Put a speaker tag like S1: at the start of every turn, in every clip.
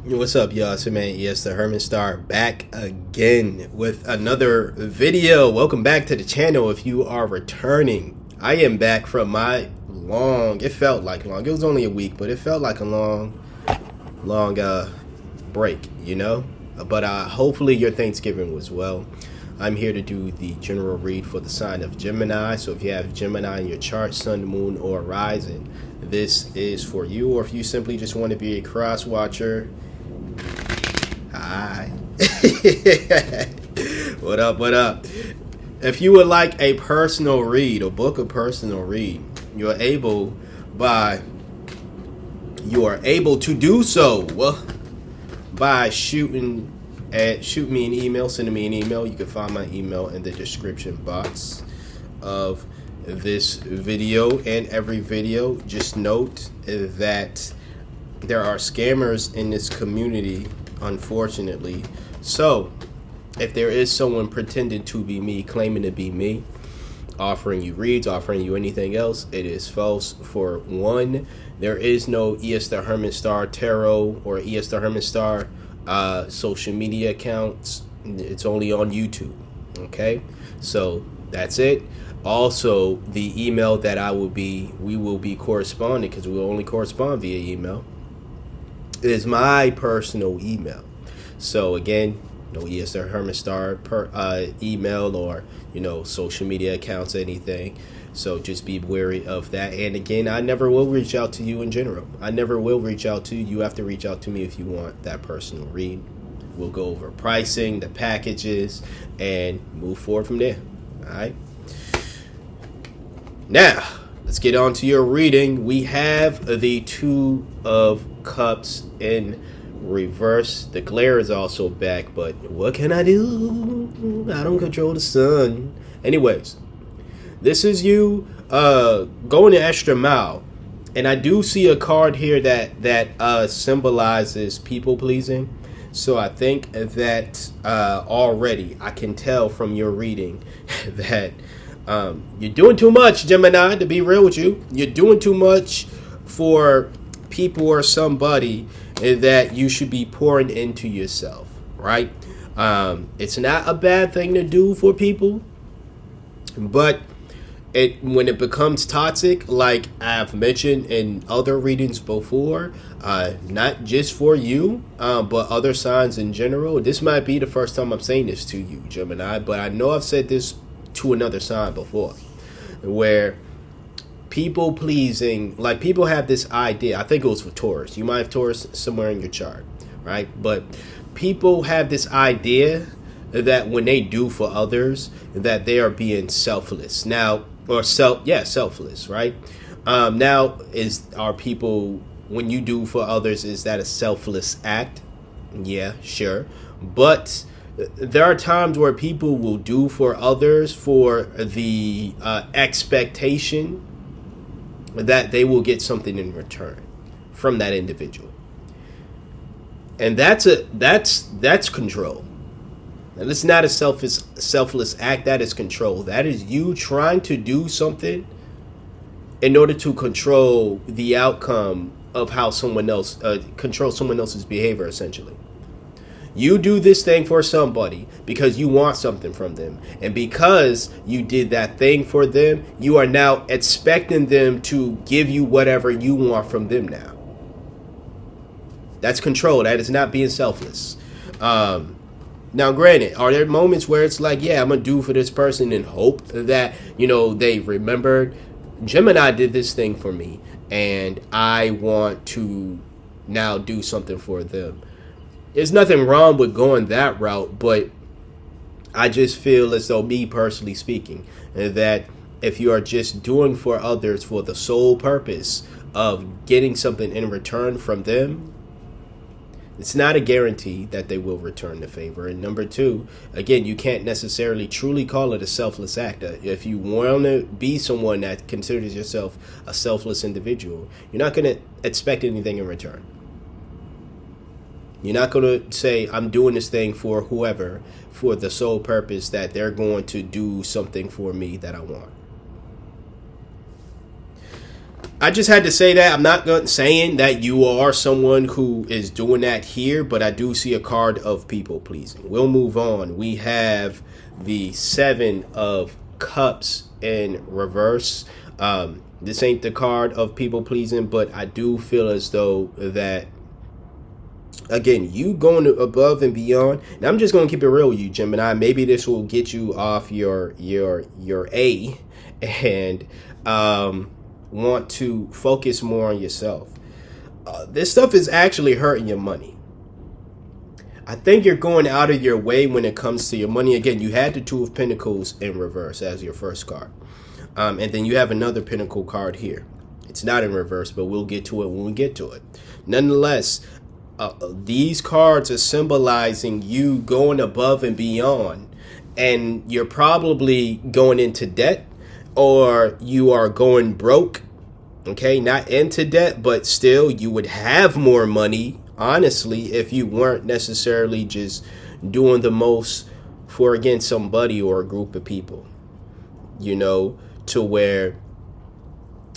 S1: What's up, y'all? It's your man, the Herman Star, back again with another video. Welcome back to the channel if you are returning. I am back from my it felt like long. It was only a week, but it felt like a long break, you know? But hopefully your Thanksgiving was well. I'm here to do the general read for the sign of Gemini. So if you have Gemini in your chart, sun, moon, or rising, this is for you. Or if you simply just want to be a cross watcher, hi. What up, what up? If you would like a personal read or book a personal read, you are able to do so by shooting me an email, sending me an email. You can find my email in the description box of this video and every video. Just note that there are scammers in this community, unfortunately. So if there is someone pretending to be me, claiming to be me, offering you reads, offering you anything else, it is false. For one, there is no the Herman Star Tarot or the Herman Star social media accounts. It's only on YouTube. Okay, so that's it. Also, the email that we will be corresponding, because we will only correspond via email, is my personal email. So again, no the Herman Star email or social media accounts, anything. So just be wary of that. And again, I never will reach out to you in general. I never will reach out to you. You have to reach out to me if you want that personal read. We'll go over pricing, the packages, and move forward from there. All right. Now, let's get on to your reading. We have the Two of Cups in reverse. The glare is also back, but what can I do? I don't control the sun. Anyways, this is you going the extra mile. And I do see a card here that symbolizes people pleasing. So I think that already I can tell from your reading that you're doing too much, Gemini, to be real with you. You're doing too much for people or somebody that you should be pouring into yourself, right? It's not a bad thing to do for people, but when it becomes toxic, like I've mentioned in other readings before, not just for you, but other signs in general. This might be the first time I'm saying this to you, Gemini, but I know I've said this to another sign before, where people pleasing, like people have this idea. I think it was for Taurus. You might have Taurus somewhere in your chart, right? But people have this idea that when they do for others, that they are being selfless. Now, selfless, right? Now, are people, when you do for others, is that a selfless act? Yeah, sure. But there are times where people will do for others for the expectation that they will get something in return from that individual. And that's control. And it's not a selfless act. That is control. That is you trying to do something in order to control the outcome of how someone else control someone else's behavior, essentially. You do this thing for somebody because you want something from them. And because you did that thing for them, you are now expecting them to give you whatever you want from them now. That's control. That is not being selfless. Now, granted, are there moments where it's like, yeah, I'm going to do for this person and hope that, they remembered Gemini did this thing for me and I want to now do something for them. There's nothing wrong with going that route, but I just feel as though, me personally speaking, that if you are just doing for others for the sole purpose of getting something in return from them, it's not a guarantee that they will return the favor. And number two, again, you can't necessarily truly call it a selfless act. If you want to be someone that considers yourself a selfless individual, you're not going to expect anything in return. You're not going to say, I'm doing this thing for whoever for the sole purpose that they're going to do something for me that I want. I just had to say that. I'm not saying that you are someone who is doing that here, but I do see a card of people pleasing. We'll move on. We have the Seven of Cups in reverse. This ain't the card of people pleasing, but I do feel as though that, again, you going above and beyond. And I'm just going to keep it real with you, Gemini. Maybe this will get you off your A and want to focus more on yourself. This stuff is actually hurting your money. I think you're going out of your way when it comes to your money. Again, you had the Two of Pentacles in reverse as your first card. And then you have another Pentacle card here. It's not in reverse, but we'll get to it when we get to it. Nonetheless, these cards are symbolizing you going above and beyond. And you're probably going into debt, or you are going broke. Okay, not into debt, but still you would have more money, honestly, if you weren't necessarily just doing the most for, again, somebody or a group of people, you know, to where,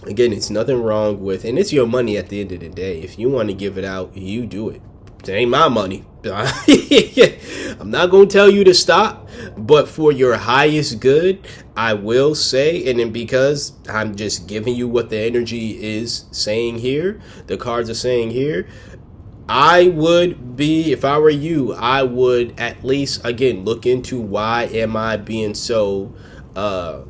S1: again, it's nothing wrong with, and it's your money at the end of the day. If you want to give it out, you do it. It ain't my money. I'm not going to tell you to stop, but for your highest good, I will say, and then because I'm just giving you what the energy is saying here, the cards are saying here, I would be, if I were you, I would at least, again, look into why am I being so, I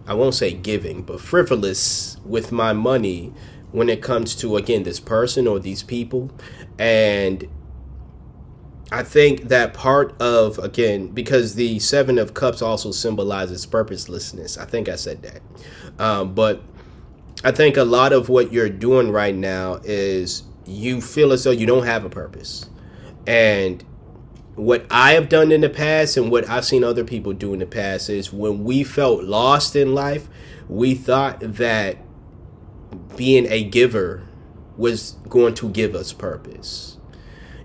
S1: won't say giving, but frivolous with my money when it comes to, again, this person or these people. And I think that part of, again, because the Seven of Cups also symbolizes purposelessness. I think I said that. But I think a lot of what you're doing right now is you feel as though you don't have a purpose. And what I have done in the past and what I've seen other people do in the past is when we felt lost in life, we thought that being a giver was going to give us purpose.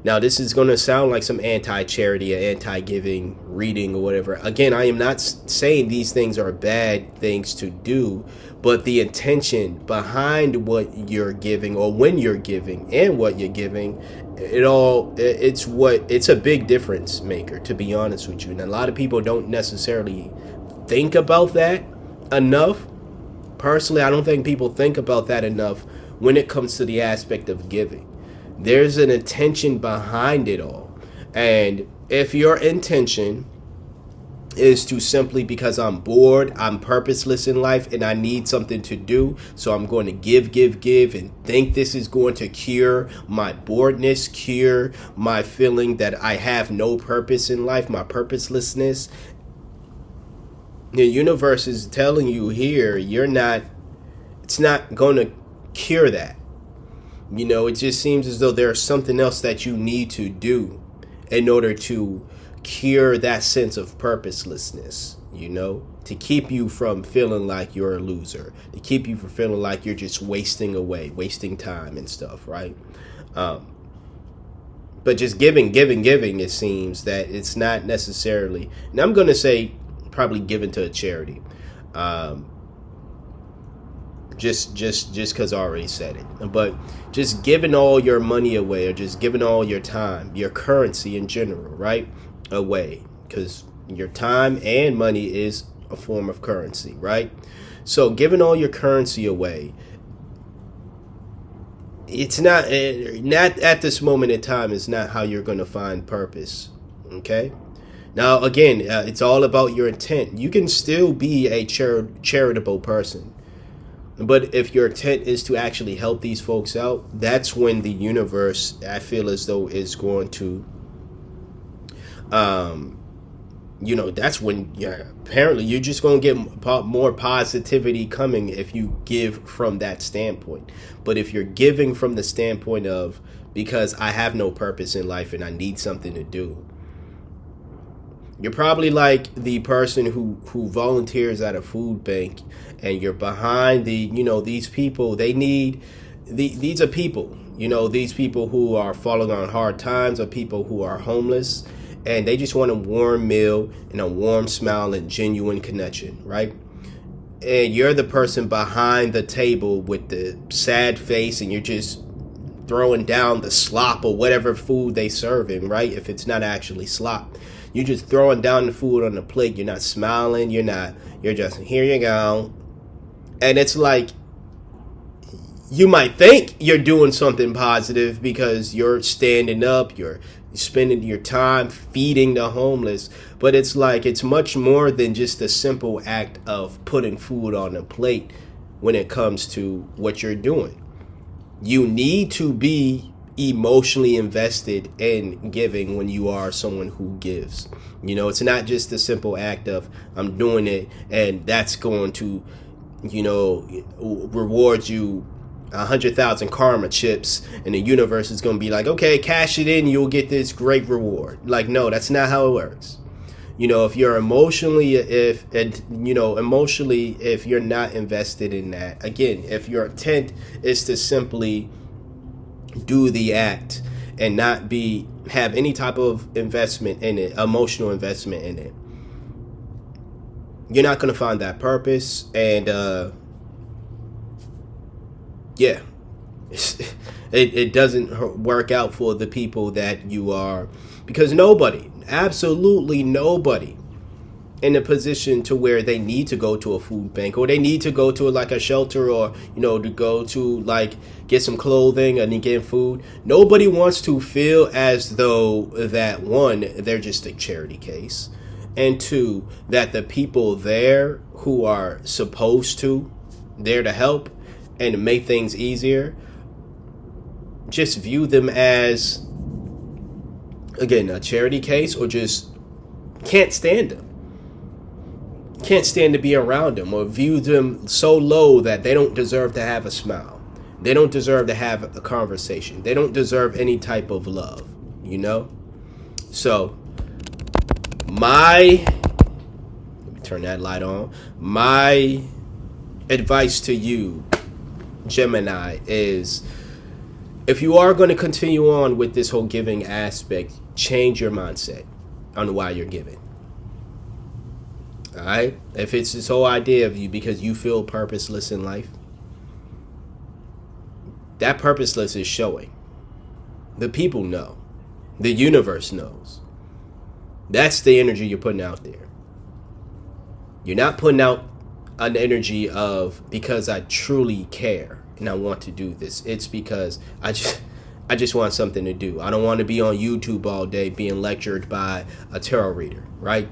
S1: Now, this is going to sound like some anti-charity or anti-giving reading or whatever. Again, I am not saying these things are bad things to do, but the intention behind what you're giving or when you're giving and what you're giving, it's a big difference maker, to be honest with you. And a lot of people don't necessarily think about that enough. Personally, I don't think people think about that enough when it comes to the aspect of giving. There's an intention behind it all. And if your intention is to simply because I'm bored, I'm purposeless in life, and I need something to do, so I'm going to give, and think this is going to cure my boredness, cure my feeling that I have no purpose in life, my purposelessness, the universe is telling you here, it's not going to cure that. You know, it just seems as though there's something else that you need to do in order to cure that sense of purposelessness, you know, to keep you from feeling like you're a loser, to keep you from feeling like you're just wasting time and stuff, right? But just giving, it seems that it's not necessarily, and I'm going to say probably given to a charity. Just because I already said it, but just giving all your money away, or just giving all your time, your currency in general, right, away, because your time and money is a form of currency, right? So giving all your currency away, it's not at this moment in time is not how you're going to find purpose. Okay. Now, again, it's all about your intent. You can still be a charitable person, but if your intent is to actually help these folks out, that's when the universe, I feel as though, is going to, that's when apparently you're just going to get more positivity coming if you give from that standpoint. But if you're giving from the standpoint of, because I have no purpose in life and I need something to do, you're probably like the person who volunteers at a food bank, and you're behind these people. They need, these are people, these people who are falling on hard times, or people who are homeless, and they just want a warm meal and a warm smile and genuine connection, right? and you're the person behind the table with the sad face, and you're just throwing down the slop or whatever food they serving, right? If it's not actually slop, you're just throwing down the food on the plate. You're not smiling. You're just, here you go. And it's like, you might think you're doing something positive because you're standing up, you're spending your time feeding the homeless, but it's like, it's much more than just a simple act of putting food on a plate when it comes to what you're doing. You need to be emotionally invested in giving when you are someone who gives. You know, it's not just a simple act of, I'm doing it and that's going to, reward you 100,000 karma chips, and the universe is going to be like, okay, cash it in, you'll get this great reward. Like, no, that's not how it works. If you're emotionally, if you're not invested in that, again, if your intent is to simply do the act and not have any type of investment in it, emotional investment in it, you're not going to find that purpose. And yeah, it doesn't work out for the people that you are, because nobody, absolutely nobody in a position to where they need to go to a food bank, or they need to go to like a shelter, or to go to like get some clothing and get food. Nobody wants to feel as though that, one, they're just a charity case, and two, that the people there who are supposed to, there to help and make things easier, just view them as, again, a charity case, or just can't stand them. Can't stand to be around them, or view them so low that they don't deserve to have a smile. They don't deserve to have a conversation. They don't deserve any type of love, So, let me turn that light on. My advice to you, Gemini, is, if you are going to continue on with this whole giving aspect, change your mindset on why you're giving. All right? If it's this whole idea of you because you feel purposeless in life, that purposeless is showing. The people know. The universe knows. That's the energy you're putting out there. You're not putting out an energy of, because I truly care and I want to do this. It's because I just want something to do. I don't want to be on YouTube all day being lectured by a tarot reader, right?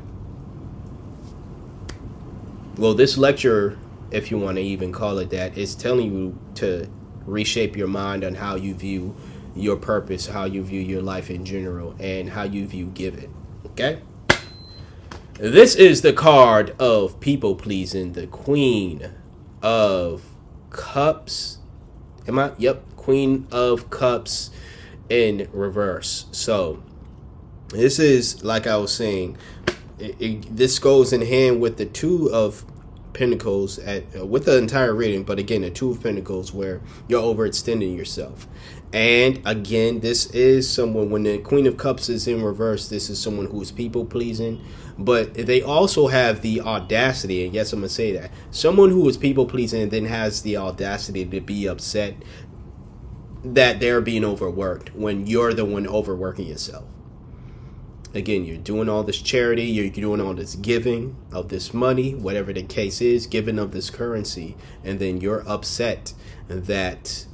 S1: Well, this lecture, if you want to even call it that, is telling you to reshape your mind on how you view your purpose, how you view your life in general, and how you view giving. Okay? This is the card of people pleasing, the Queen of Cups. Yep, Queen of Cups in reverse. So this is, like I was saying, this goes in hand with the Two of Pentacles with the entire reading, but again, the Two of Pentacles, where you're overextending yourself. And again, this is someone, when the Queen of Cups is in reverse, this is someone who is people pleasing, but they also have the audacity, and yes, I'm gonna say that, someone who is people pleasing and then has the audacity to be upset that they're being overworked when you're the one overworking yourself. Again, you're doing all this charity, you're doing all this giving of this money, whatever the case is, giving of this currency, and then you're upset that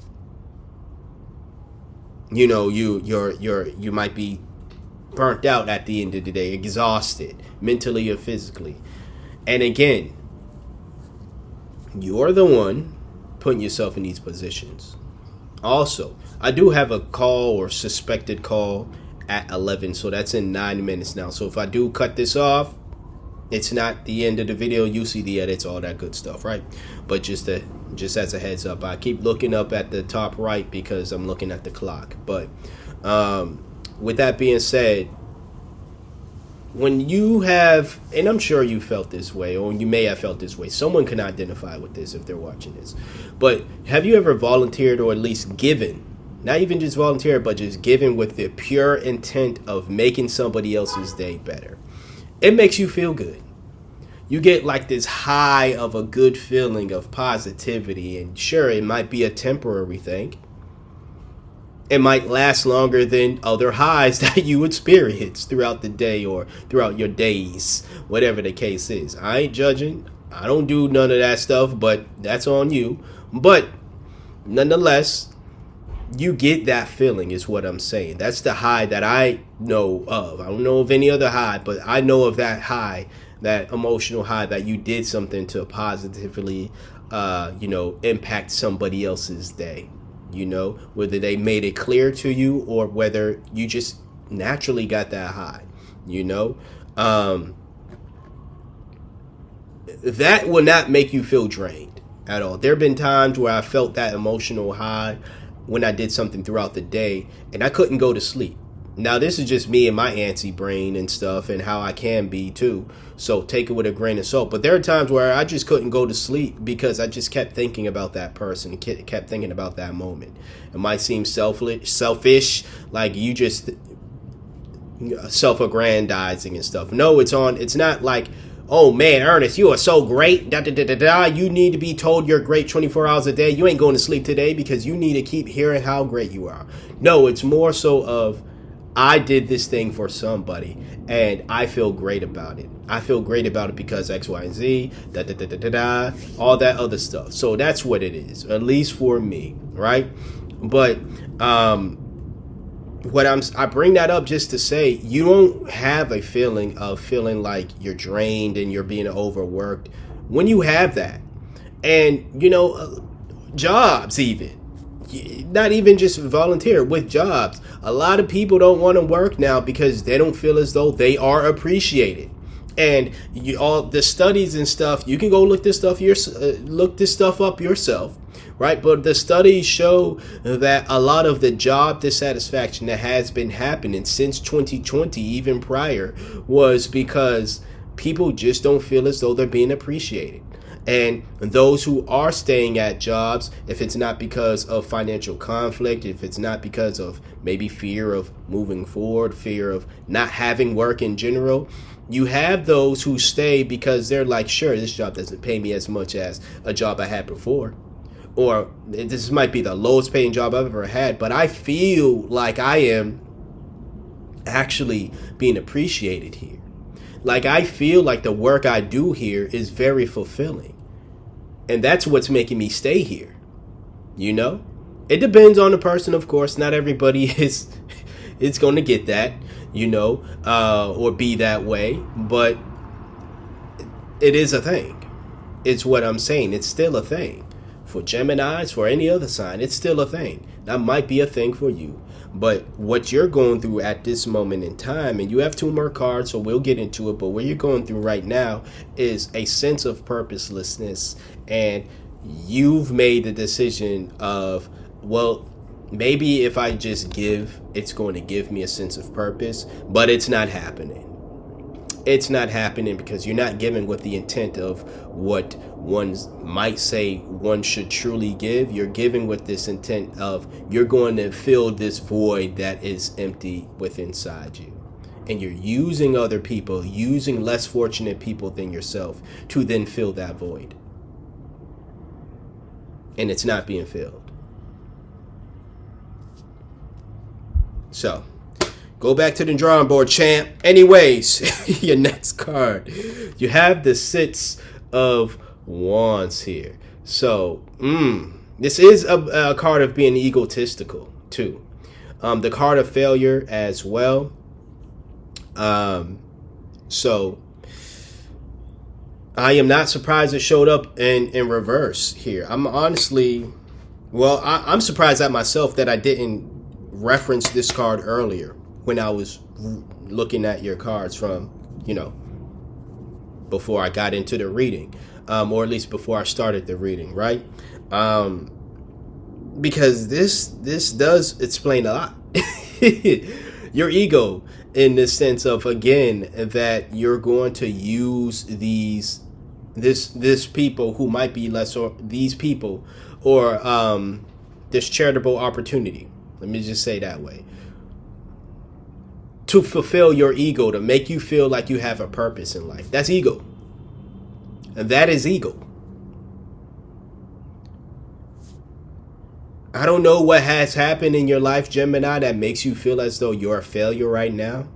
S1: you might be burnt out at the end of the day, exhausted, mentally or physically. And again, you're the one putting yourself in these positions. Also, I do have a call or suspected call at 11, so that's in 9 minutes now. So if I do cut this off, it's not the end of the video. You see the edits, all that good stuff, right? But just as a heads up, I keep looking up at the top right because I'm looking at the clock. But with that being said, when you have, and I'm sure you felt this way, or you may have felt this way, someone can identify with this if they're watching this, but have you ever volunteered, or at least given, not even just volunteer, but just given with the pure intent of making somebody else's day better? It makes you feel good. You get like this high of a good feeling of positivity, and sure, it might be a temporary thing. It might last longer than other highs that you experience throughout the day or throughout your days, whatever the case is. I ain't judging. I don't do none of that stuff, but that's on you. But nonetheless, you get that feeling is what I'm saying. That's the high that I know of. I don't know of any other high, but I know of that high, that emotional high that you did something to positively, impact somebody else's day. Whether they made it clear to you or whether you just naturally got that high, that will not make you feel drained at all. There have been times where I felt that emotional high when I did something throughout the day and I couldn't go to sleep. Now, this is just me and my antsy brain and stuff and how I can be too. So take it with a grain of salt. But there are times where I just couldn't go to sleep because I just kept thinking about that person, kept thinking about that moment. It might seem selfish, like you just self-aggrandizing and stuff. No, it's not like, oh man, Ernest, you are so great. Da, da, da, da, da. You need to be told you're great 24 hours a day. You ain't going to sleep today because you need to keep hearing how great you are. No, it's more so of, I did this thing for somebody and I feel great about it. I feel great about it because X, Y, and Z, da, da, da, da, da, da, all that other stuff. So that's what it is, at least for me, right? But I bring that up just to say you don't have a feeling of feeling like you're drained and you're being overworked when you have that. And, jobs even. Not even just volunteer with jobs. A lot of people don't want to work now because they don't feel as though they are appreciated. And all the studies and stuff, you can go look this stuff up yourself, right? But the studies show that a lot of the job dissatisfaction that has been happening since 2020, even prior, was because people just don't feel as though they're being appreciated. And those who are staying at jobs, if it's not because of financial conflict, if it's not because of maybe fear of moving forward, fear of not having work in general, you have those who stay because they're like, sure, this job doesn't pay me as much as a job I had before. Or this might be the lowest paying job I've ever had, but I feel like I am actually being appreciated here. Like I feel like the work I do here is very fulfilling. And that's what's making me stay here. It depends on the person, of course. Not everybody is going to get that, or be that way. But it is a thing. It's what I'm saying. It's still a thing. For Geminis, for any other sign, it's still a thing. That might be a thing for you. But what you're going through at this moment in time, and you have 2 more cards, so we'll get into it, but what you're going through right now is a sense of purposelessness, and you've made the decision of, well, maybe if I just give, it's going to give me a sense of purpose, but it's not happening. It's not happening because you're not giving with the intent of what one might say one should truly give. You're giving with this intent of you're going to fill this void that is empty within inside you. And you're using other people, using less fortunate people than yourself to then fill that void. And it's not being filled. So, go back to the drawing board, champ. Anyways, your next card. You have the 6 of Wands here. So, this is a card of being egotistical, too. The card of failure as well. So, I am not surprised it showed up in reverse here. I'm honestly, I'm surprised at myself that I didn't reference this card earlier when I was looking at your cards from, before I got into the reading, or at least before I started the reading, right? Because this does explain a lot. Your ego, in the sense of, again, that you're going to use this people who might be less, or these people, or this charitable opportunity. Let me just say that way. To fulfill your ego, to make you feel like you have a purpose in life. That's ego. And that is ego. I don't know what has happened in your life, Gemini, that makes you feel as though you're a failure right now.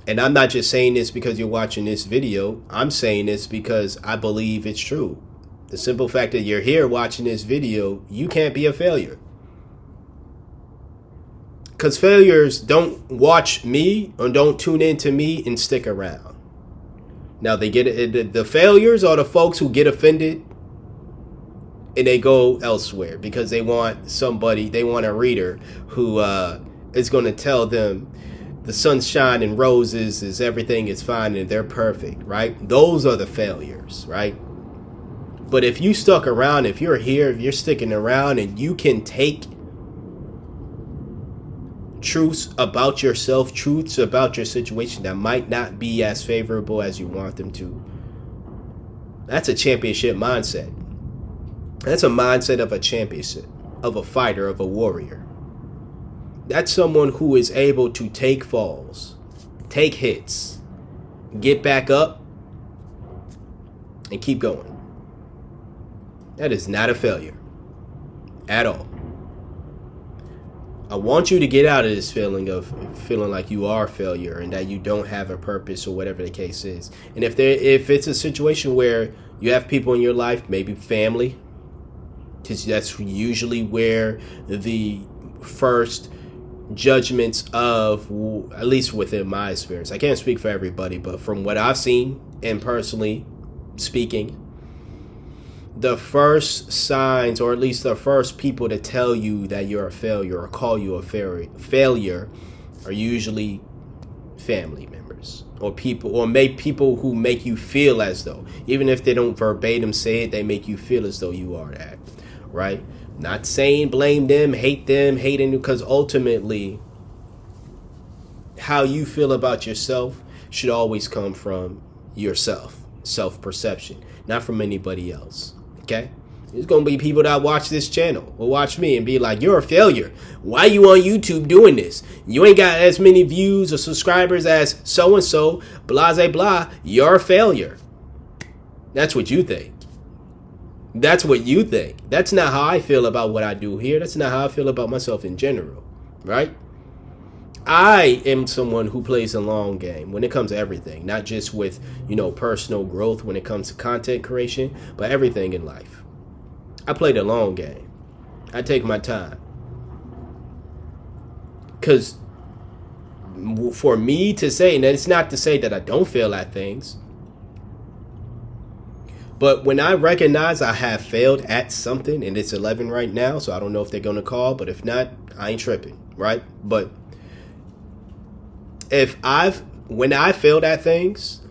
S1: And I'm not just saying this because you're watching this video. I'm saying this because I believe it's true. The simple fact that you're here watching this video, you can't be a failure. Because failures don't watch me or don't tune into me and stick around. Now, they get the failures are the folks who get offended and they go elsewhere because they want a reader who is going to tell them the sunshine and roses is everything is fine and they're perfect, right? Those are the failures, right? But if you stuck around, if you're here, if you're sticking around and you can take truths about yourself, truths about your situation that might not be as favorable as you want them to, that's a championship mindset. That's a mindset of a championship, of a fighter, of a warrior. That's someone who is able to take falls, take hits, get back up, and keep going. That is not a failure at all. I want you to get out of this feeling of feeling like you are a failure and that you don't have a purpose or whatever the case is. And if it's a situation where you have people in your life, maybe family, because that's usually where the first judgments of, at least within my experience, I can't speak for everybody, but from what I've seen and personally speaking, the first signs, or at least the first people to tell you that you're a failure or call you a failure are usually family members or people who make you feel as though, even if they don't verbatim say it, they make you feel as though you are that, right? Not saying blame them, hating, because ultimately how you feel about yourself should always come from yourself, self-perception, not from anybody else. Okay? There's going to be people that watch this channel or watch me and be like, you're a failure. Why are you on YouTube doing this? You ain't got as many views or subscribers as so-and-so, blah, blah. You're a failure. That's what you think. That's what you think. That's not how I feel about what I do here. That's not how I feel about myself in general, right? I am someone who plays a long game when it comes to everything, not just with, personal growth when it comes to content creation, but everything in life. I play the long game. I take my time. Because for me to say, and it's not to say that I don't fail at things, but when I recognize I have failed at something, and it's 11 right now, so I don't know if they're going to call, but if not, I ain't tripping, right? But when I failed at things,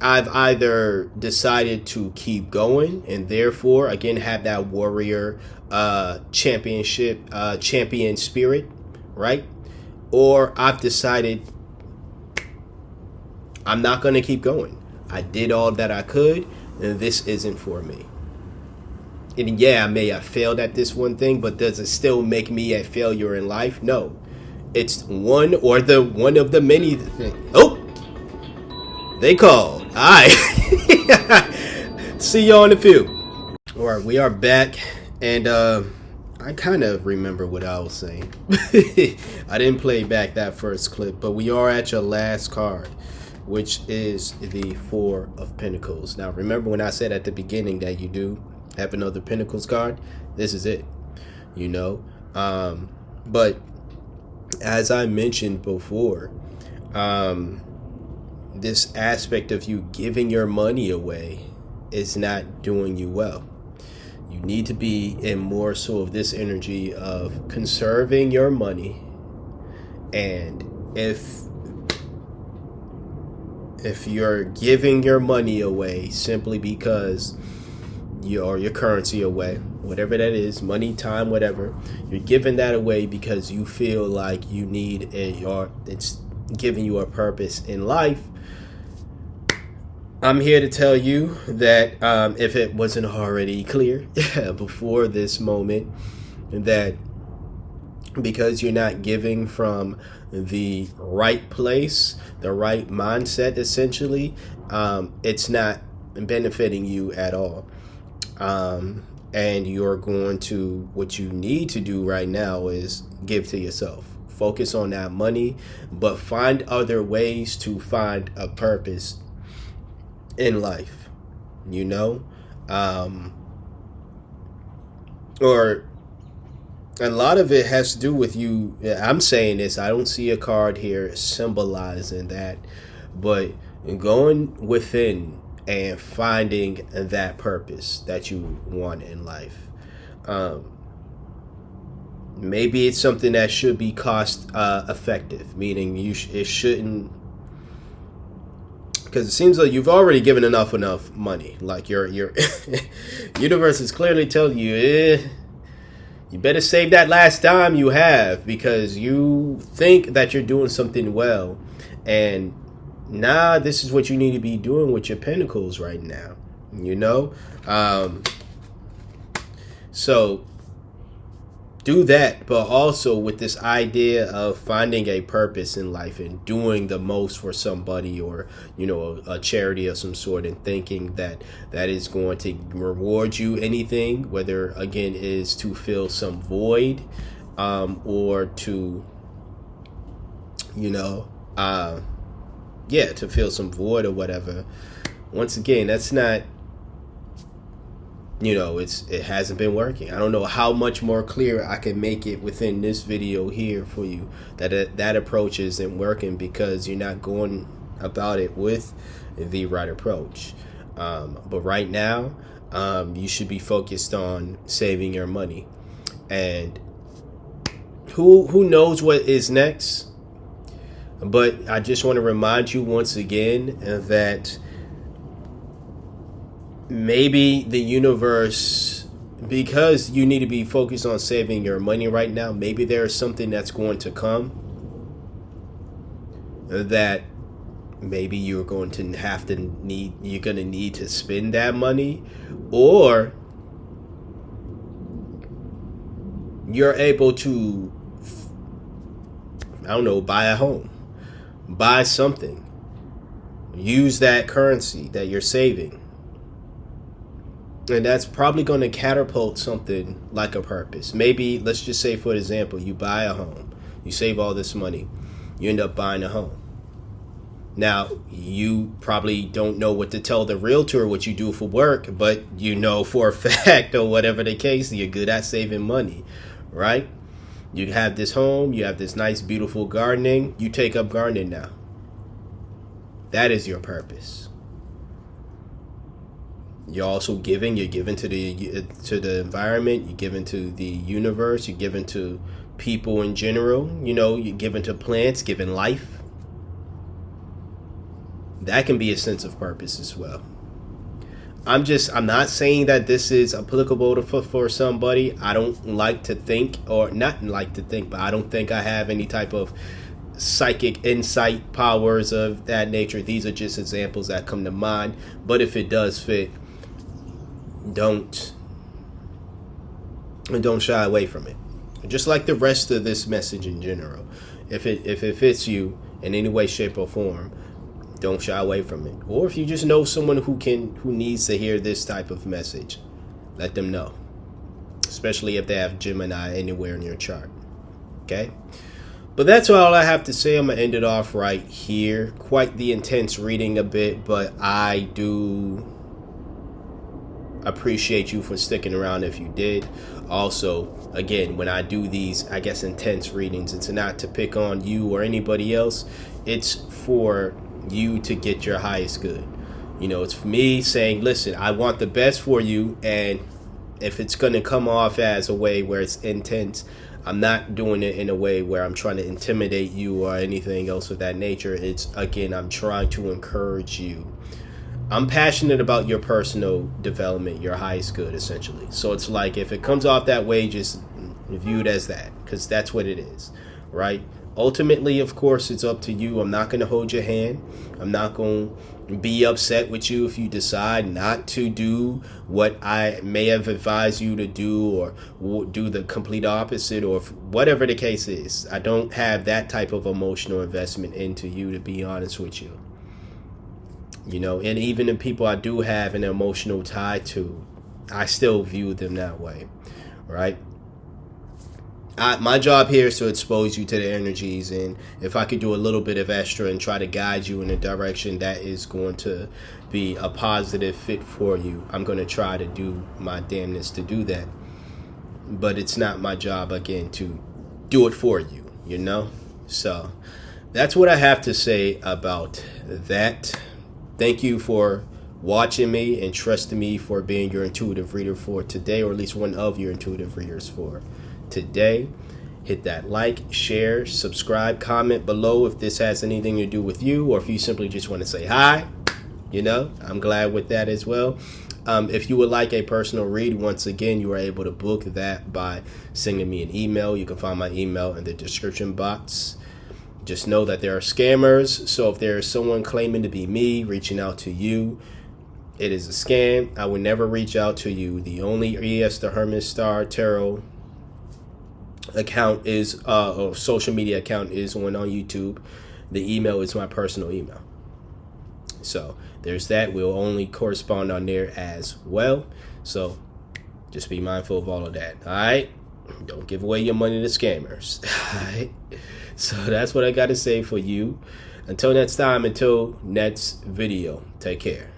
S1: I've either decided to keep going and therefore again have that warrior champion spirit, right? Or I've decided I'm not going to keep going. I did all that I could, and this isn't for me. And yeah, I may have failed at this one thing, but does it still make me a failure in life? No. It's one of the many. Oh, they called. All right. See y'all in a few. All right, we are back, and I kind of remember what I was saying. I didn't play back that first clip, but we are at your last card, which is the Four of Pentacles. Now, remember when I said at the beginning that you do have another Pentacles card? This is it, but as I mentioned before, this aspect of you giving your money away is not doing you well. You need to be in more so of this energy of conserving your money, and if you're giving your money away simply because your currency away, whatever that is, money, time, whatever, you're giving that away because you feel like you need it's giving you a purpose in life. I'm here to tell you that if it wasn't already clear before this moment, that because you're not giving from the right place, the right mindset, essentially, it's not benefiting you at all. And you're going to, what you need to do right now is give to yourself. Focus on that money, but find other ways to find a purpose in life, or a lot of it has to do with you. I'm saying this, I don't see a card here symbolizing that, but going within and finding that purpose that you want in life. Maybe it's something that should be cost effective, meaning it shouldn't, because it seems like you've already given enough money. Like your universe is clearly telling you, you better save that last dime you have, because you think that you're doing something well, and this is what you need to be doing with your pentacles right now. So do that, but also with this idea of finding a purpose in life and doing the most for somebody, or a charity of some sort, and thinking that is going to reward you anything, whether again is to fill some void, or to to fill some void or whatever. Once again, that's not, it hasn't been working. I don't know how much more clear I can make it within this video here for you, that approach isn't working because you're not going about it with the right approach. But right now, you should be focused on saving your money, and who knows what is next. But I just want to remind you once again that maybe the universe, because you need to be focused on saving your money right now, maybe there's something that's going to come that maybe you're going to need to spend that money, or you're able to, buy a home, buy something, use that currency that you're saving. And that's probably going to catapult something like a purpose. Maybe, let's just say, for example, you buy a home, you save all this money, you end up buying a home. Now, you probably don't know what to tell the realtor what you do for work, but for a fact, or whatever the case, you're good at saving money, right? You have this home, you have this nice, beautiful gardening, you take up gardening now. That is your purpose. You're also giving. You're giving to the environment. You're giving to the universe. You're giving to people in general. You're giving to plants, giving life. That can be a sense of purpose as well. I'm not saying that this is applicable for somebody. I don't like to think, or not like to think, but I don't think I have any type of psychic insight powers of that nature. These are just examples that come to mind. But if it does fit, don't shy away from it. Just like the rest of this message in general. If it fits you in any way, shape, or form, don't shy away from it. Or if you just know someone who needs to hear this type of message, let them know. Especially if they have Gemini anywhere in your chart. Okay? But that's all I have to say. I'm going to end it off right here. Quite the intense reading a bit, but I do appreciate you for sticking around if you did. Also, again, when I do these, I guess, intense readings, it's not to pick on you or anybody else. It's for you to get your highest good. It's for me saying, listen, I want the best for you, and if it's going to come off as a way where it's intense, I'm not doing it in a way where I'm trying to intimidate you or anything else of that nature. It's, again, I'm trying to encourage you. I'm passionate about your personal development, your highest good, essentially. So it's like, if it comes off that way, just view it as that, because that's what it is, right? ultimately, of course, it's up to you. I'm not going to hold your hand. I'm not going to be upset with you if you decide not to do what I may have advised you to do, or do the complete opposite, or whatever the case is. I don't have that type of emotional investment into you, to be honest with you. You know, and even the people I do have an emotional tie to, I still view them that way, right? My job here is to expose you to the energies, and if I could do a little bit of extra and try to guide you in a direction that is going to be a positive fit for you, I'm going to try to do my damnness to do that. But it's not my job, again, to do it for you, you know? So that's what I have to say about that. Thank you for watching me and trusting me for being your intuitive reader for today, or at least one of your intuitive readers for today. Hit that like, share, subscribe, comment below if this has anything to do with you, or if you simply just want to say hi. You know, I'm glad with that as well. If you would like a personal read, once again, you are able to book that by sending me an email. You can find my email in the description box. Just know that there are scammers, so if there is someone claiming to be me reaching out to you, it is a scam. I would never reach out to you. The only E.S. the Hermit Star Tarot account is, or social media account is one on YouTube. The email is my personal email. So there's that. We'll only correspond on there as well. So just be mindful of all of that. All right. Don't give away your money to scammers. All right. So that's what I got to say for you. Until next time, until next video, take care.